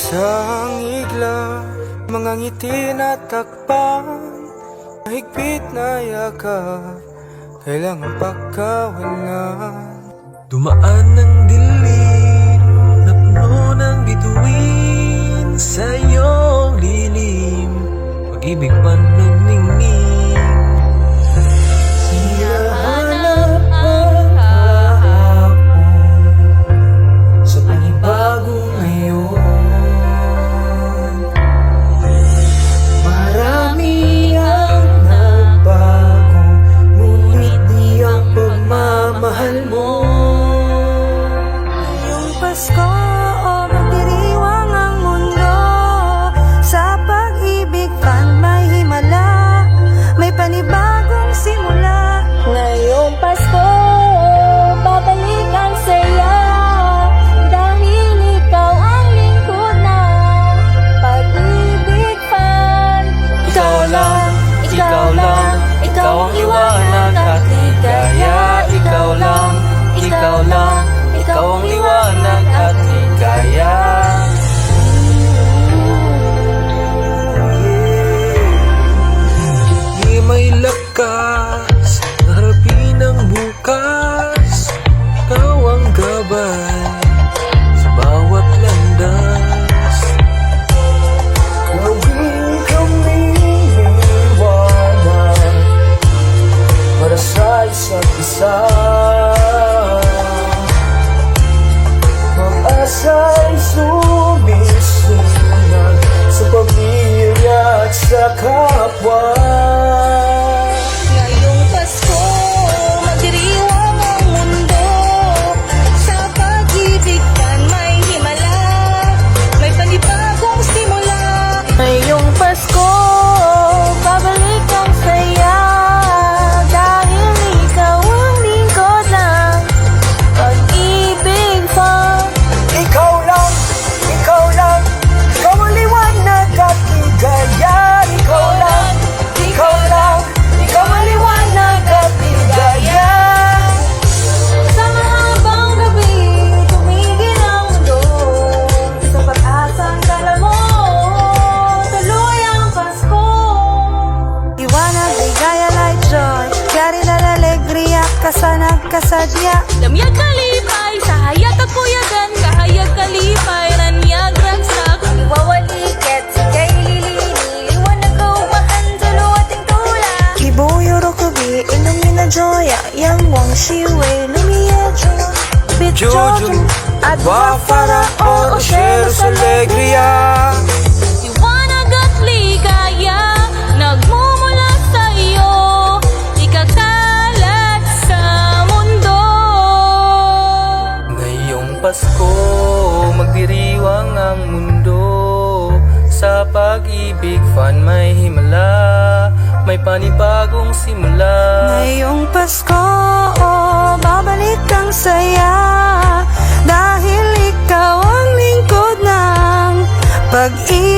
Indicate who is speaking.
Speaker 1: Isang igla, mga ngiti na takpan, mahigpit na yakap, kailangan pagkawalan.
Speaker 2: Dumaan ng dilim, napuno ng bituin, sa iyong lilim, pag-ibig man nagningning. Hinahanap ang hapon sa panibagong ngayon. Marami ang nagbago, ngunit di ang pagmamahal mo.
Speaker 3: Ngayong Pasko, magdiriwang ang mundo, sa pag-ibig fan may himala, may panibagong simula. Ngayong Pasko, babalik ang saya, dahil ikaw ang lingkod na pag-ibig fan.
Speaker 2: Ikaw lang, ikaw lang, ikaw ang liwanag at ligaya. Ikaw lang, ikaw lang, ikaw ang liwanag at ligaya. Di may lakas, harapin ang bukas. Ikaw ang gabay sa bawat landas. Gawin kaming liwanag para sa isa't isa. Pag-asa'y sumisinan sa pamilya at sa kapwa.
Speaker 3: Ngayong Pasko, magdiriwang ang mundo, sa pag-ibig fan may himala, may panibagong simula. Ngayong Pasko, babalik ang saya, dahil ikaw ang lingkod ng pag-ibig fan.
Speaker 2: Ikaw lang, ikaw lang, ikaw ang liwanag at ligaya. Ikaw lang, ikaw lang, ikaw ang liwanag at ligaya.
Speaker 3: Sa mahabang gabi, tumigil ang mundo, sa pag-asang dala mo, tuloy ang Pasko. Liwanag, ligaya, light, joy, yari na alegria, kasanag, kasadya. Lamyag kalipay, sa hayag kakuyagan, kahayag kalipay, ranyag ragsak. Iwawaliket, sigay lilini, liwanag kaubahan, tulo ating tula. Ibuyo rokubi, ilumina joya, yang wang shiwe, lumiya joy.
Speaker 1: Jojo, Wafara, Oceros, Alegria.
Speaker 3: Liwanag at ligaya, nagmumula sa iyo, ikakalat sa mundo.
Speaker 2: Ngayong Pasko, magdiriwang ang mundo, sa pag-ibig fan may himala, may panibagong simula.
Speaker 3: Ngayong Pasko, babalik ang saya, dahil ikaw ang lingkod ng pag-ibig.